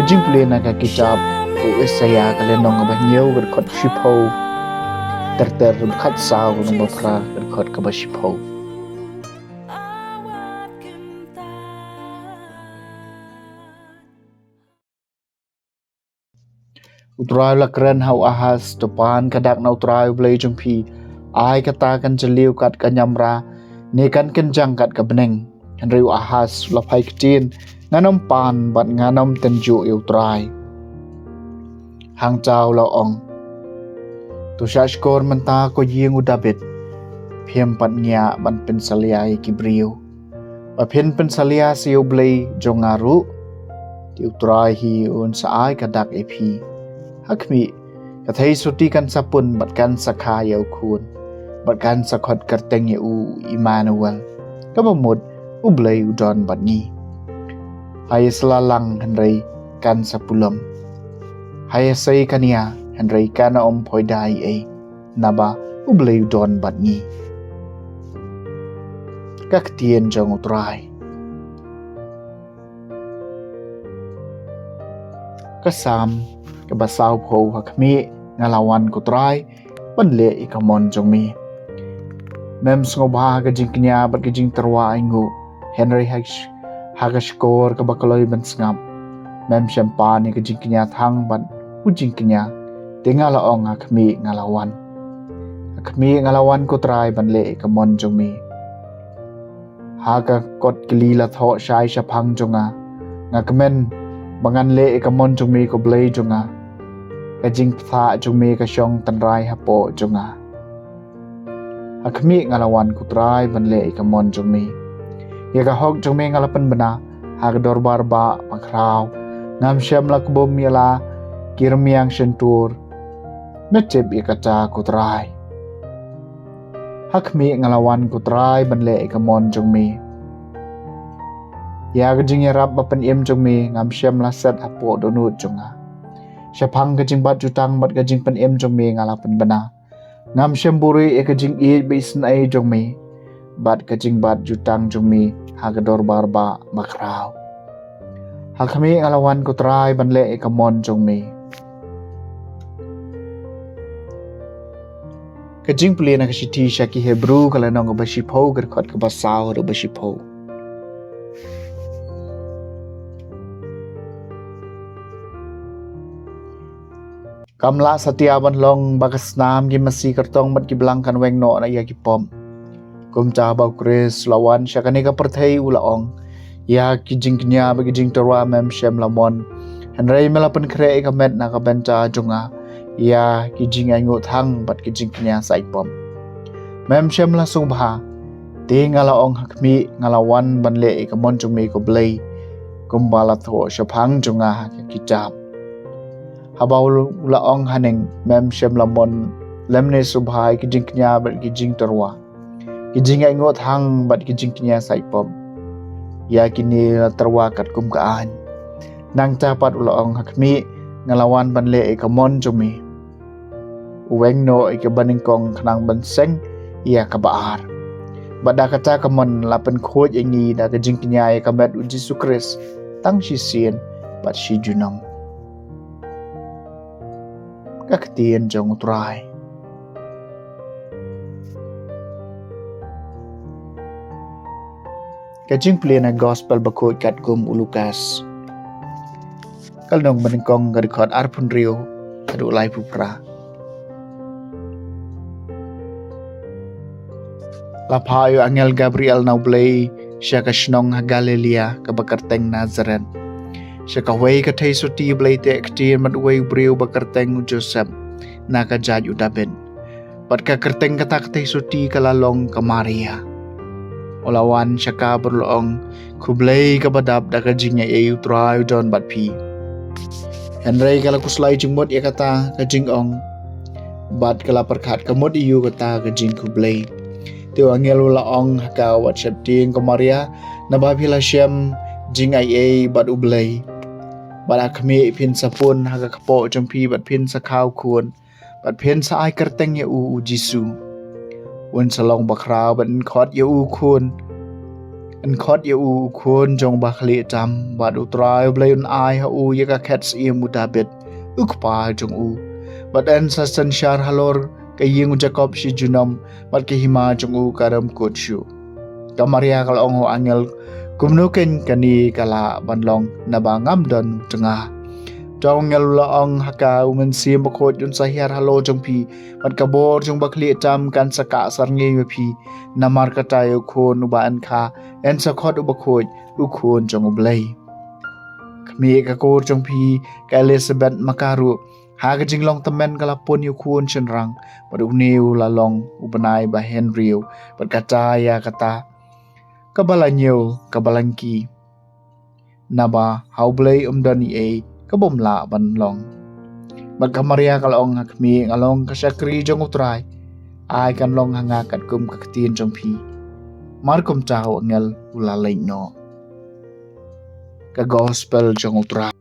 kajing pulih nak kicap ku saya kalenong abanyau berkot shipau ter berkat saw nung bapra berkot kabashipau. Utrai la keren hau ahas depan kadak na utrai blai jengpi ai kata kan jeliu kat kanyamra ne kan kenjang kat kabeneng henriu ahas la phai ktin nganom pan bat nganom tenju utrai hang chau la ong tu shashkor menta ko ying udabit phiem pat nya ban pen saliai kibriu ba phen pen salia siu blai jongaru ti utrai hi un sa ai kadak epi hakmi kathai suti kan sapun bat kan sakha yau khun bat kan sakhot karteng u Emmanuel kabamut ublai udon bat ni hai selalang henrei kan sapulom hai sei kania henrei kana om poidai naba ublai udon bat ni kak tien jong utrai kasam kabasau pho hakmi ngalawan kutrai panle ikamon jongmi mem sngoba ka jingknya bat ka jing terwa ingu Henry hagashkor ka bakaloi ban sngam mem champagne ka jingknya thang ban ujingknya tingala ong hakmi ngalawan kutrai banle ikamon jongmi haga kot kilila tho shai shapang jonga ngakmen bangan le ikamon jongmi ko blai jonga kajing ptha jongmi ka shong tanrai hapo jonga hakmi ngalawan kutrai banle ikamon jongmi yaga hok jongmi ngalapan bana hag dorbar ba pakrau ngam shem lakbom yala kirmiang shentur metep ikata kutrai hakmi ngalawan kutrai banle ikamon jongmi yaga jing yarap bapan im jongmi ngam shem lasat hapo donut jonga Syapang kajing bat jutang bat kajing pen em jong me ngalapan bana ngam syamburi kajing i bisen ai jong me bat kajing bat jutang jong me hagador barba bakrau hakami ngalawan kutrai banle ikamon jong me kajing puli na kashiti syaki hebru kalanong bashipau gerkot kabasau ro bashipau Kamla satiaban long bagas nam gi masi kartong bat gi belangkan weng no na ya gi pom kum cha ba kris lawan syakani ka perthai ulaong ya ki jingknya bagi jing torwa mem shem lamon henrei melapan kre ka met na ka benca junga ya ki jing angu thang bat ki jingknya sai pom mem shem la sung bha te ngalaong hakmi ngalawan banle ka mon jumi ko blai kum bala tho shapang junga ki jam habau laong haneng mem shem lamon lemne subhai ki jingknya bat ki jing terwa ki jing ai ngot hang bat ki jingknya saipom ya kini la terwa kat kum kaan nang capat laong hakmi ngalawan banle ka mon jumi uweng no ke baningkong khnang ban seng ya ka baar bada kata ka mon lapen khoj ingi da ka jingknya ka met uji sukris tang shi sien bat shi junong kaktian jong utrai kajing plena gospel bakot kat kum ulukas kalnong baningkong garikot arpun rio adu lai pupra lapayo angel Gabriel naublay siya kasnong Galilea kabakarteng Nazaren siya kaway katay suti blay te aktiin matway brio bakarteng Joseph nakajad udabin pat kakarteng katakatay suti kalalong ka Maria olawan siya ka berloong kublay kabadab dakajing niya utray John batpi Henry kalakuslay jingmot ya kata kajing ong bat kalaparkat kamot iyu kata kajing kublay Tio angelo laong haka WhatsApp ting ko Maria na babila siyam jing ay bat ublay. Bala kami pin sapun haka kapo jampi bat pin sa kaw kun bat pin sa ay karteng ya u Jisu. Un sa long bakraw bat kot ya u kun. อันคอดยาอูควรจงบักเลจำบาดอุตรายเบลยนอายฮาอูยกะแคทส์เอียมุดาเบ็ดอุกปาจงอูบัดอันสัสันชาร์ฮัลอร์กยิงอุจกอบชิจุนมบัดกหิมาจงอูการมกดชูกามาริยากลองho angel kumnukin kani kala banlong nabangam don tengah jong ngel laong haka umen sim bakot yun sahir halo jong pi bat kabor jong bakli tam kan saka sarnge pi namar katayo khon uban kha en sakhot ubakot ukhon jong oblay kami ka kor jong pi ka Elizabeth makaru ha ka jinglong tamen kala pon yu khon chenrang badu new la long ubanai ba Henry bat kataya kata kabalanyo kabalangki naba haublay umdani kabom la banlong magkamaria kalong hakmi ngalong kasyakri jong utray ay kanlong hanga kat kum kakatien jong pi markum chao ngel ulalay no ka gospel jong utray